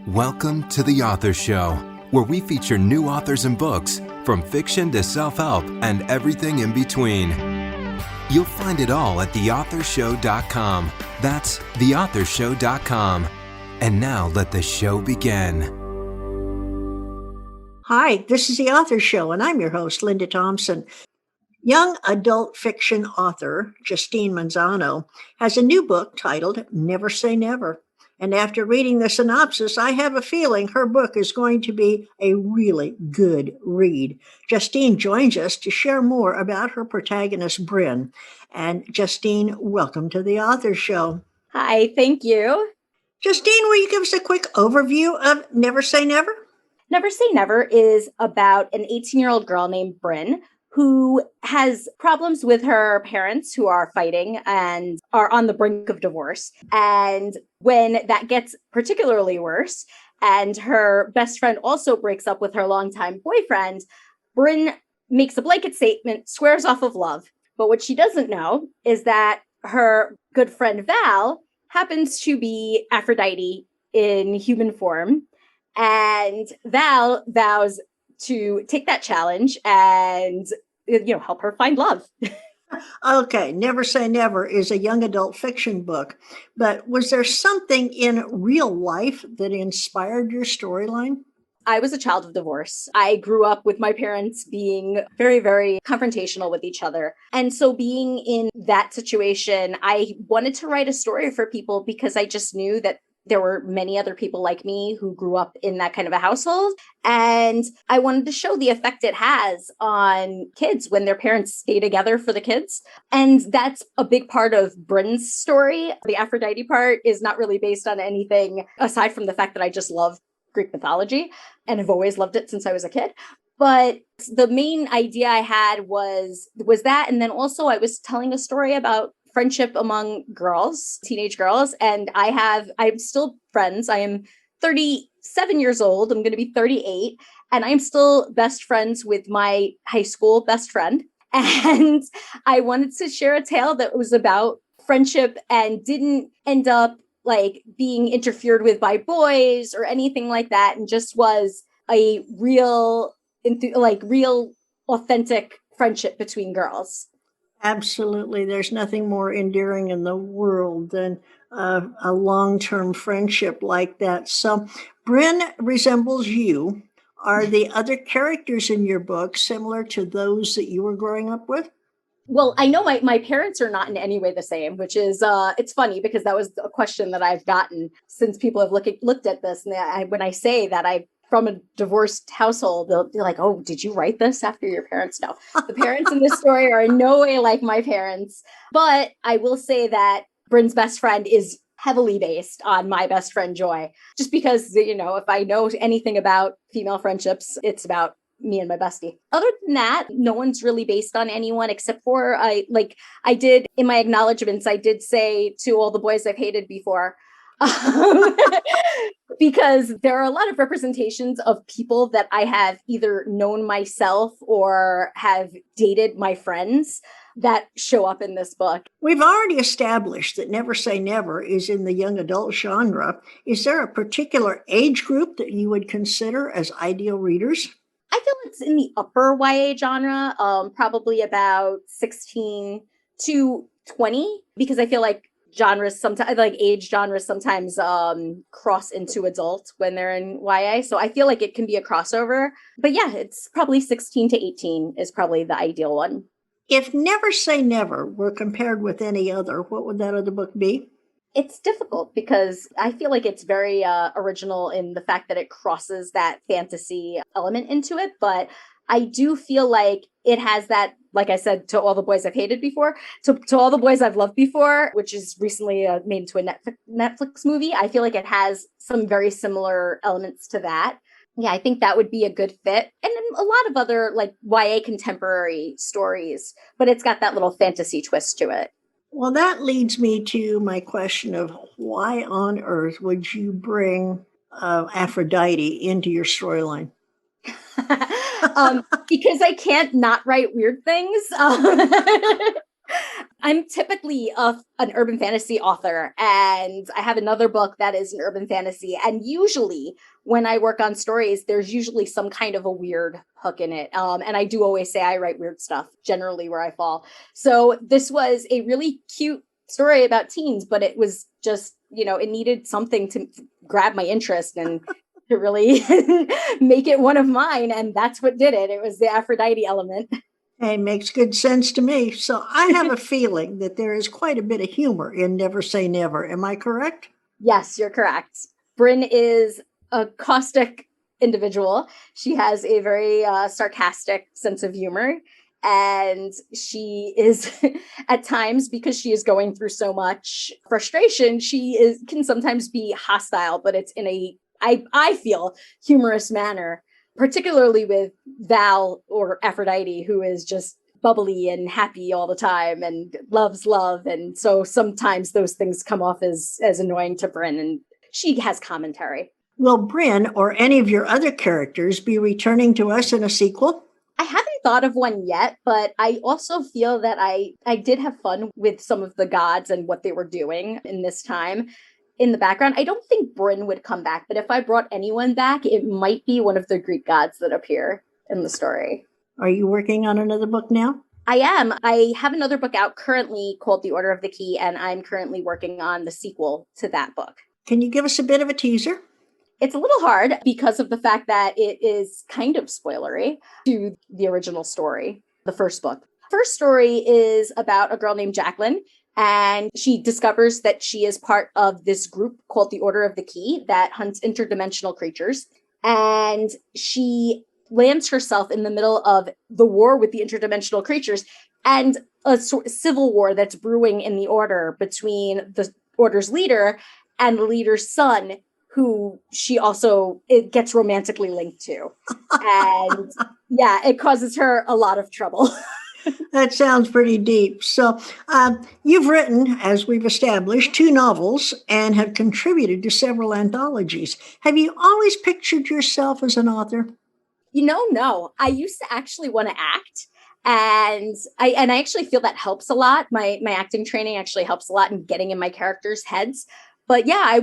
Welcome to The Author Show, where we feature new authors and books, from fiction to self-help and everything in between. You'll find it all at theauthorshow.com. That's theauthorshow.com. And now let the show begin. Hi, this is The Author Show, and I'm your host, Linda Thompson. Young adult fiction author Justine Manzano has a new book titled Never Say Never. And after reading the synopsis, I have a feeling her book is going to be a really good read. Justine joins us to share more about her protagonist, Bryn. And Justine, welcome to The Author Show. Hi, thank you. Justine, will you give us a quick overview of Never Say Never? Never Say Never is about an 18-year-old girl named Bryn who has problems with her parents who are fighting and are on the brink of divorce. And when that gets particularly worse, and her best friend also breaks up with her longtime boyfriend, Bryn makes a blanket statement, swears off of love. But what she doesn't know is that her good friend Val happens to be Aphrodite in human form. And Val vows to take that challenge and, help her find love. Okay, Never Say Never is a young adult fiction book, but was there something in real life that inspired your storyline? I was a child of divorce. I grew up with my parents being very, very confrontational with each other. And so being in that situation, I wanted to write a story for people because I just knew that there were many other people like me who grew up in that kind of a household. And I wanted to show the effect it has on kids when their parents stay together for the kids. And that's a big part of Bryn's story. The Aphrodite part is not really based on anything aside from the fact that I just love Greek mythology and have always loved it since I was a kid. But the main idea I had was that. And then also I was telling a story about friendship among girls, teenage girls. And I'm still friends. I am 37 years old. I'm going to be 38. And I'm still best friends with my high school best friend. And I wanted to share a tale that was about friendship and didn't end up like being interfered with by boys or anything like that. And just was a real authentic friendship between girls. Absolutely. There's nothing more endearing in the world than a long-term friendship like that. So Bryn resembles you. Are the other characters in your book similar to those that you were growing up with? Well, I know my parents are not in any way the same, which is, it's funny because that was a question that I've gotten since people have looked at this. And when I say that I'm from a divorced household, they'll be like, oh, did you write this after your parents? No, the parents in this story are in no way like my parents. But I will say that Bryn's best friend is heavily based on my best friend, Joy, just because, if I know anything about female friendships, it's about me and my bestie. Other than that, no one's really based on anyone except for I did in my acknowledgments, I did say to all the boys I've hated before, because there are a lot of representations of people that I have either known myself or have dated my friends that show up in this book. We've already established that Never Say Never is in the young adult genre. Is there a particular age group that you would consider as ideal readers? I feel it's in the upper YA genre, probably about 16 to 20, because I feel like age genres sometimes cross into adult when they're in YA. So I feel like it can be a crossover. But yeah, it's probably 16 to 18 is probably the ideal one. If Never Say Never were compared with any other, what would that other book be? It's difficult because I feel like it's very original in the fact that it crosses that fantasy element into it. But I do feel like it has that, like I said, to all the boys I've hated before, to all the boys I've loved before, which is recently made into a Netflix movie. I feel like it has some very similar elements to that. Yeah, I think that would be a good fit. And then a lot of other like YA contemporary stories, but it's got that little fantasy twist to it. Well, that leads me to my question of why on earth would you bring Aphrodite into your storyline? Because I can't not write weird things. I'm typically an urban fantasy author, and I have another book that is an urban fantasy. And usually when I work on stories, there's usually some kind of a weird hook in it. And I do always say I write weird stuff, generally where I fall. So this was a really cute story about teens, but it was just, it needed something to grab my interest and to really make it one of mine. And that's what did it. It was the Aphrodite element. Hey, makes good sense to me. So I have a feeling that there is quite a bit of humor in Never Say Never. Am I correct? Yes, you're correct. Bryn is a caustic individual. She has a very sarcastic sense of humor. And she is at times, because she is going through so much frustration, can sometimes be hostile, but it's in I feel, humorous manner, particularly with Val, or Aphrodite, who is just bubbly and happy all the time and loves love. And so sometimes those things come off as annoying to Bryn, and she has commentary. Will Bryn or any of your other characters be returning to us in a sequel? I haven't thought of one yet, but I also feel that I did have fun with some of the gods and what they were doing in this time. In the background, I don't think Bryn would come back, but if I brought anyone back, it might be one of the Greek gods that appear in the story. Are you working on another book now? I am. I have another book out currently called The Order of the Key, and I'm currently working on the sequel to that book. Can you give us a bit of a teaser? It's a little hard because of the fact that it is kind of spoilery to the original story, the first book. First story is about a girl named Jacqueline, and she discovers that she is part of this group called the Order of the Key that hunts interdimensional creatures. And she lands herself in the middle of the war with the interdimensional creatures and a civil war that's brewing in the Order between the Order's leader and the leader's son, who it gets romantically linked to. And yeah, it causes her a lot of trouble. That sounds pretty deep. So you've written, as we've established, 2 novels and have contributed to several anthologies. Have you always pictured yourself as an author? No. I used to actually want to act. And I actually feel that helps a lot. My acting training actually helps a lot in getting in my characters' heads. But yeah, I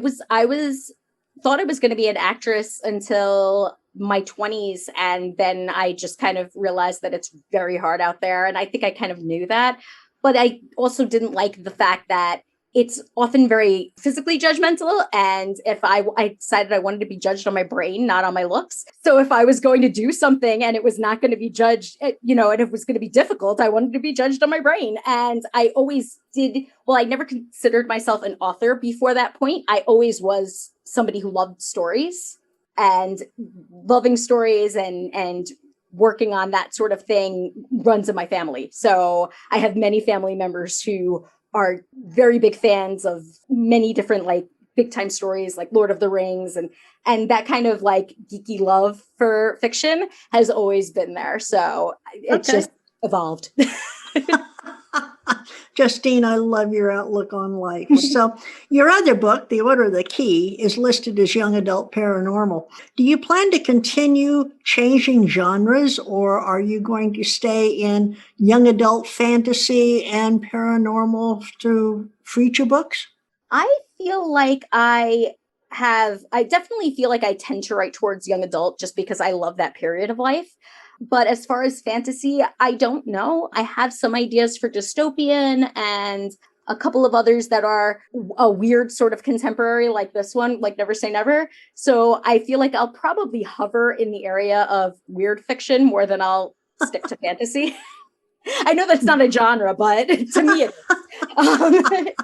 thought I was going to be an actress until my 20s. And then I just kind of realized that it's very hard out there. And I think I kind of knew that. But I also didn't like the fact that it's often very physically judgmental. And if I decided I wanted to be judged on my brain, not on my looks. So if I was going to do something and it was not going to be judged, and it was going to be difficult, I wanted to be judged on my brain. And I always I never considered myself an author before that point. I always was somebody who loved stories, and loving stories and working on that sort of thing runs in my family. So I have many family members who are very big fans of many different big time stories like Lord of the Rings, and that kind of geeky love for fiction has always been there. So it's just evolved. Justine, I love your outlook on life. So your other book, The Order of the Key, is listed as young adult paranormal. Do you plan to continue changing genres, or are you going to stay in young adult fantasy and paranormal through future books? I feel like I definitely feel like I tend to write towards young adult just because I love that period of life. But as far as fantasy, I don't know. I have some ideas for dystopian and a couple of others that are a weird sort of contemporary, like this one, like Never Say Never. So I feel like I'll probably hover in the area of weird fiction more than I'll stick to fantasy. I know that's not a genre, but to me it is.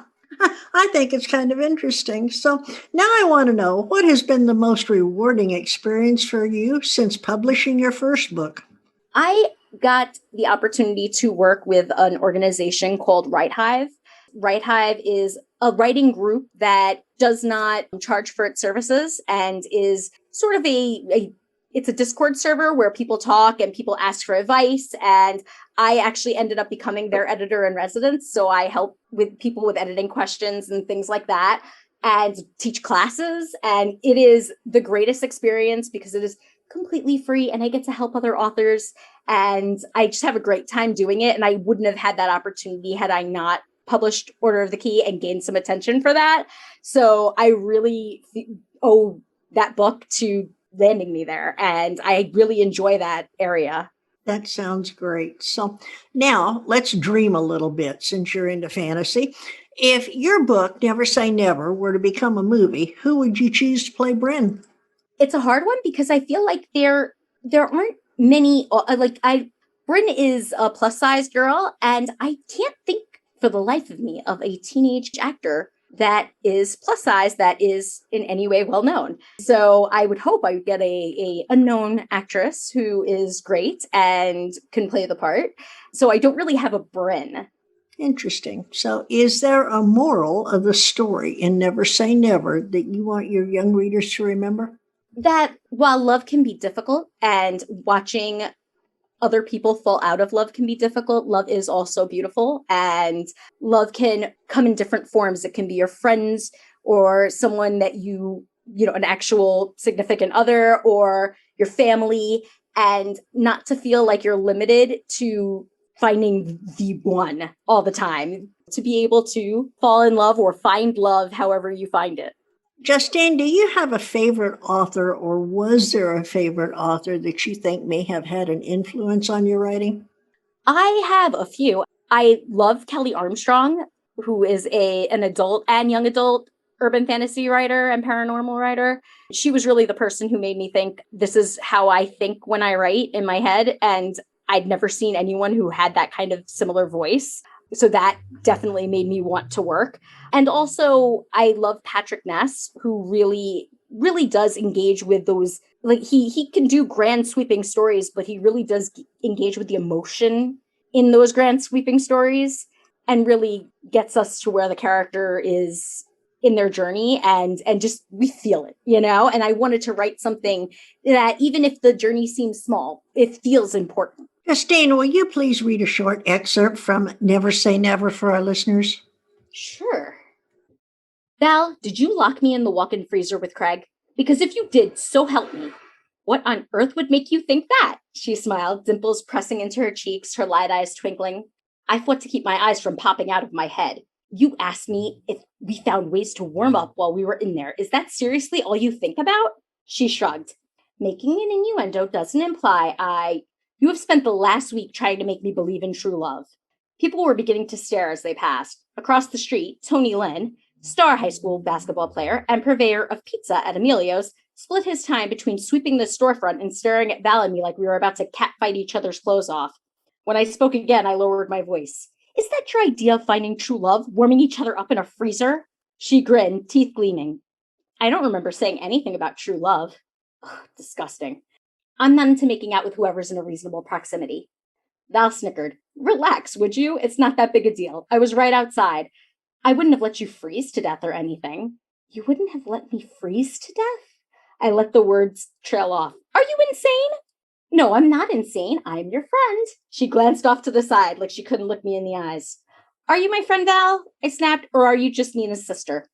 I think it's kind of interesting. So now I want to know, what has been the most rewarding experience for you since publishing your first book? I got the opportunity to work with an organization called Write Hive. Write Hive is a writing group that does not charge for its services and is sort of it's a Discord server where people talk and people ask for advice. And I actually ended up becoming their editor in residence. So I help with people with editing questions and things like that and teach classes. And it is the greatest experience because it is completely free and I get to help other authors. And I just have a great time doing it. And I wouldn't have had that opportunity had I not published Order of the Key and gained some attention for that. So I really owe that book to landing me there. And I really enjoy that area. That sounds great. So now let's dream a little bit since you're into fantasy. If your book, Never Say Never, were to become a movie, who would you choose to play Bryn? It's a hard one because I feel like there aren't many, Bryn is a plus size girl, and I can't think for the life of me of a teenage actor that is plus size that is in any way well known. So I would hope I would get a unknown actress who is great and can play the part. So I don't really have a Bryn. Interesting. So is there a moral of the story in Never Say Never that you want your young readers to remember? That while love can be difficult and watching other people fall out of love can be difficult, love is also beautiful, and love can come in different forms. It can be your friends or someone that an actual significant other or your family, and not to feel like you're limited to finding the one all the time, to be able to fall in love or find love however you find it. Justine, do you have a favorite author, or was there a favorite author that you think may have had an influence on your writing? I have a few. I love Kelly Armstrong, who is an adult and young adult urban fantasy writer and paranormal writer. She was really the person who made me think, this is how I think when I write in my head. And I'd never seen anyone who had that kind of similar voice. So that definitely made me want to work. And also, I love Patrick Ness, who really, really does engage with those, like he can do grand sweeping stories, but he really does engage with the emotion in those grand sweeping stories and really gets us to where the character is in their journey and just we feel it, and I wanted to write something that even if the journey seems small, it feels important. Justine, will you please read a short excerpt from Never Say Never for our listeners? Sure. Val, did you lock me in the walk-in freezer with Craig? Because if you did, so help me. What on earth would make you think that? She smiled, dimples pressing into her cheeks, her light eyes twinkling. I fought to keep my eyes from popping out of my head. You asked me if we found ways to warm up while we were in there. Is that seriously all you think about? She shrugged. Making an innuendo doesn't imply You have spent the last week trying to make me believe in true love. People were beginning to stare as they passed. Across the street, Tony Lynn, star high school basketball player and purveyor of pizza at Emilio's, split his time between sweeping the storefront and staring at Val and me like we were about to catfight each other's clothes off. When I spoke again, I lowered my voice. Is that your idea of finding true love, warming each other up in a freezer? She grinned, teeth gleaming. I don't remember saying anything about true love. Ugh, disgusting. I'm not into making out with whoever's in a reasonable proximity. Val snickered. Relax, would you? It's not that big a deal. I was right outside. I wouldn't have let you freeze to death or anything. You wouldn't have let me freeze to death? I let the words trail off. Are you insane? No, I'm not insane. I'm your friend. She glanced off to the side like she couldn't look me in the eyes. Are you my friend, Val? I snapped, or are you just Nina's sister?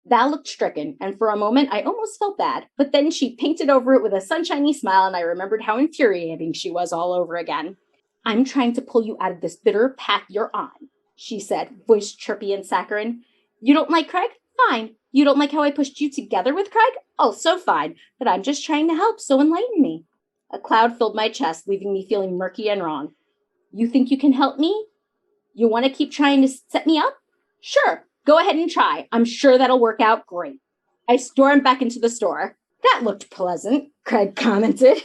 Val looked stricken, and for a moment I almost felt bad, but then she painted over it with a sunshiny smile, and I remembered how infuriating she was all over again. I'm trying to pull you out of this bitter path you're on, she said, voice chirpy and saccharine. You don't like Craig? Fine. You don't like how I pushed you together with Craig? Also fine, but I'm just trying to help, so enlighten me. A cloud filled my chest, leaving me feeling murky and wrong. You think you can help me? You want to keep trying to set me up? Sure. Go ahead and try. I'm sure that'll work out great. I stormed back into the store. That looked pleasant, Craig commented.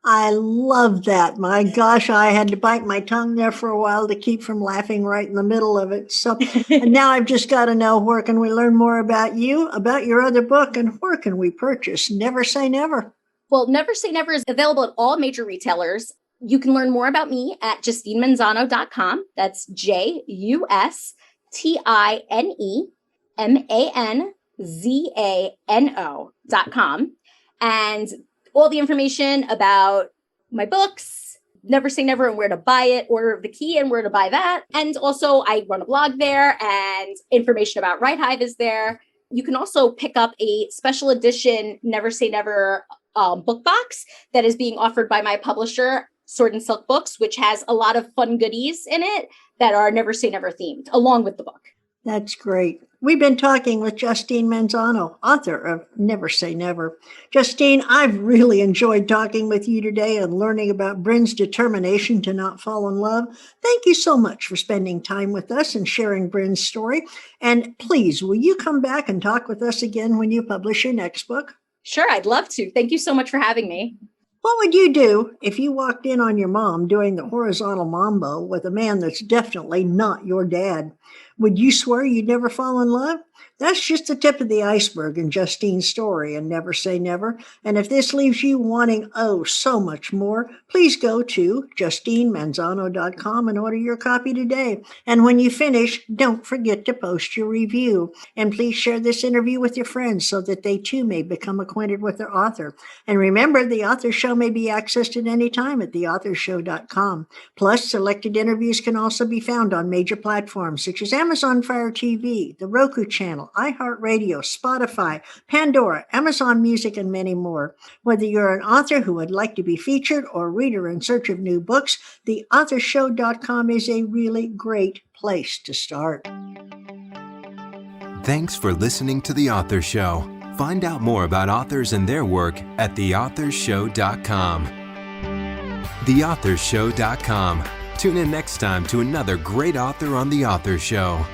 I love that. My gosh, I had to bite my tongue there for a while to keep from laughing right in the middle of it. So and now I've just got to know, where can we learn more about you, about your other book, and where can we purchase Never Say Never? Well, Never Say Never is available at all major retailers. You can learn more about me at JustineManzano.com. That's JustineManzano.com. And all the information about my books, Never Say Never and where to buy it, Order of the Key and where to buy that. And also I run a blog there, and information about Right Hive is there. You can also pick up a special edition Never Say Never book box that is being offered by my publisher, Sword and Silk Books, which has a lot of fun goodies in it that are Never Say Never themed, along with the book. That's great. We've been talking with Justine Manzano, author of Never Say Never. Justine, I've really enjoyed talking with you today and learning about Bryn's determination to not fall in love. Thank you so much for spending time with us and sharing Bryn's story. And please, will you come back and talk with us again when you publish your next book? Sure, I'd love to. Thank you so much for having me. What would you do if you walked in on your mom doing the horizontal mambo with a man that's definitely not your dad? Would you swear you'd never fall in love? That's just the tip of the iceberg in Justine's story and Never Say Never. And if this leaves you wanting, oh, so much more, please go to JustineManzano.com and order your copy today. And when you finish, don't forget to post your review. And please share this interview with your friends so that they too may become acquainted with their author. And remember, The Author Show may be accessed at any time at theauthorshow.com. Plus, selected interviews can also be found on major platforms such as Amazon Fire TV, the Roku channel, iHeartRadio, Spotify, Pandora, Amazon Music, and many more. Whether you're an author who would like to be featured or a reader in search of new books, theauthorshow.com is a really great place to start. Thanks for listening to The Author Show. Find out more about authors and their work at theauthorshow.com. Theauthorshow.com. Tune in next time to another great author on The Author Show.